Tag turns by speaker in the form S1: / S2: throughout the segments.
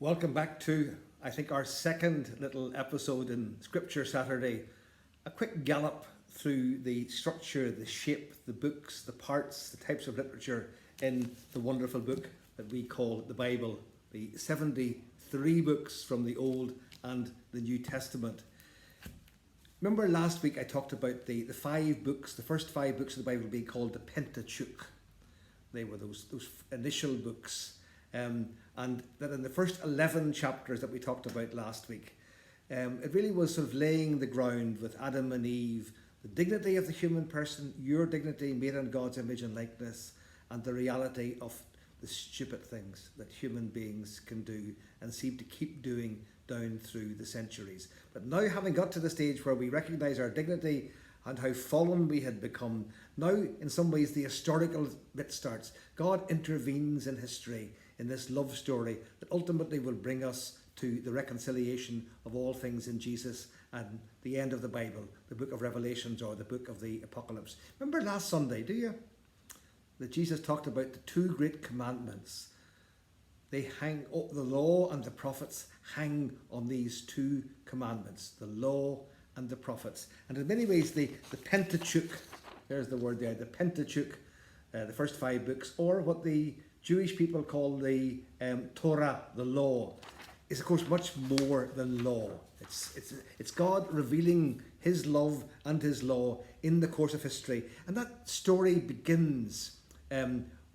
S1: Welcome back to, I think, our second little episode in Scripture Saturday. A quick gallop through the structure, the shape, the books, the parts, the types of literature in the wonderful book that we call the Bible, the 73 books from the Old and the New Testament. Remember last week I talked about the five books, the first five books of the Bible being called the Pentateuch. They were those initial books. And that in the first 11 chapters that we talked about last week, it really was sort of laying the ground with Adam and Eve, the dignity of the human person, your dignity made in God's image and likeness, and the reality of the stupid things that human beings can do and seem to keep doing down through the centuries. But now, having got to the stage where we recognise our dignity and how fallen we had become, now in some ways the historical bit starts. God intervenes in history in this love story that ultimately will bring us to the reconciliation of all things in Jesus and the end of the Bible, the book of Revelations or the book of the Apocalypse. Remember last Sunday, do you? That Jesus talked about the two great commandments. They hang, the law and the prophets hang on these two commandments, the law and the prophets. And in many ways, the Pentateuch, there's the word there, the Pentateuch, the first five books, or what the Jewish people call the Torah, the law, is of course much more than law. It's God revealing his love and his law in the course of history. And that story begins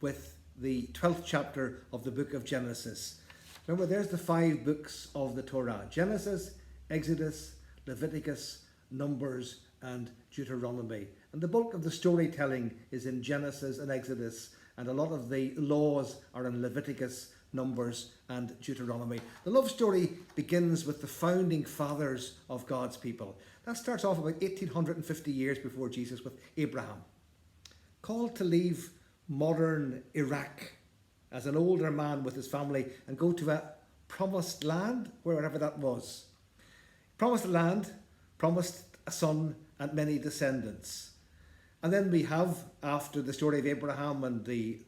S1: with the 12th chapter of the book of Genesis. Remember, there's the five books of the Torah: Genesis, Exodus, Leviticus, Numbers, and Deuteronomy. And the bulk of the storytelling is in Genesis and Exodus, and a lot of the laws are in Leviticus, Numbers, and Deuteronomy. The love story begins with the founding fathers of God's people. That starts off about 1850 years before Jesus with Abraham, called to leave modern Iraq as an older man with his family and go to a promised land, wherever that was. Promised land, promised a son and many descendants. And then we have, after the story of Abraham and the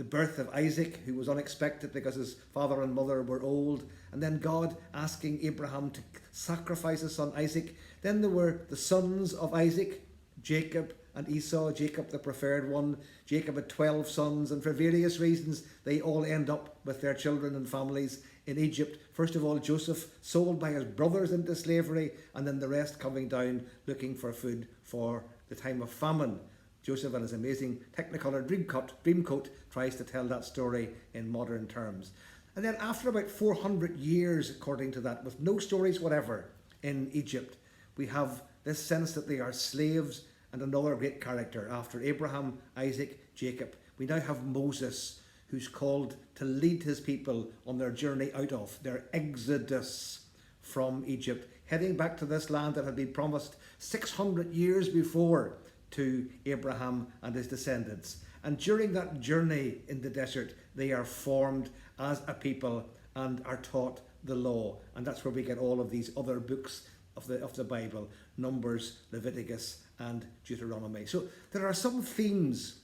S1: birth of Isaac, who was unexpected because his father and mother were old, and then God asking Abraham to sacrifice his son Isaac. Then there were the sons of Isaac, Jacob and Esau, Jacob the preferred one. Jacob had 12 sons, and for various reasons they all end up with their children and families in Egypt. First of all, Joseph sold by his brothers into slavery, and then the rest coming down looking for food for the time of famine. Joseph and his amazing Technicolor Dreamcoat tries to tell that story in modern terms. And then after about 400 years, according to that, with no stories whatever in Egypt, we have this sense that they are slaves and another great character. After Abraham, Isaac, Jacob, we now have Moses, who's called to lead his people on their journey out of their exodus from Egypt, heading back to this land that had been promised 600 years before to Abraham and his descendants. And during that journey in the desert, they are formed as a people and are taught the law. And that's where we get all of these other books of the Bible: Numbers, Leviticus, and Deuteronomy. So there are some themes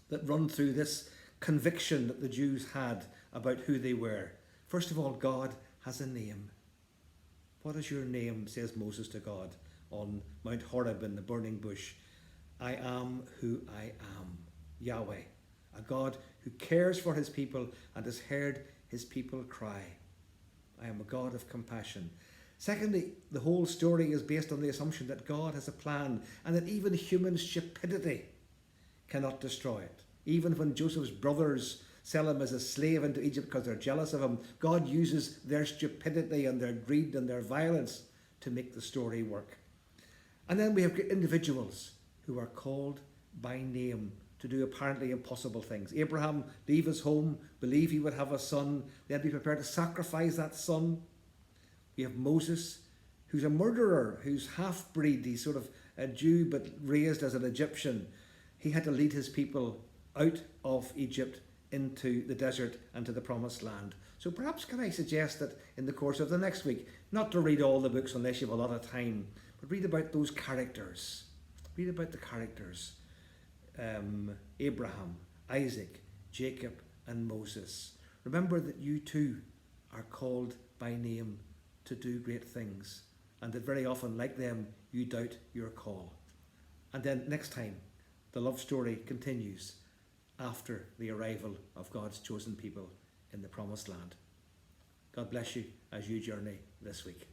S1: that run through this conviction that the Jews had about who they were. First of all, God has a name. What is your name, says Moses to God on Mount Horeb in the burning bush. I am who I am, Yahweh, a God who cares for his people and has heard his people cry. I am a God of compassion. Secondly, the whole story is based on the assumption that God has a plan and that even human stupidity cannot destroy it. Even when Joseph's brothers sell him as a slave into Egypt because they're jealous of him, God uses their stupidity and their greed and their violence to make the story work. And then we have individuals who are called by name to do apparently impossible things. Abraham leave his home, believe he would have a son, then be prepared to sacrifice that son. We have Moses, who's a murderer, who's half-breed. He's sort of a Jew but raised as an Egyptian. He had to lead his people out of Egypt into the desert and to the promised land. So perhaps can I suggest that in the course of the next week, not to read all the books unless you have a lot of time, but read about those characters. Read about the characters. Abraham, Isaac, Jacob, and Moses. Remember that you too are called by name to do great things, and that very often, like them, you doubt your call. And then next time, the love story continues after the arrival of God's chosen people in the promised land. God bless you as you journey this week.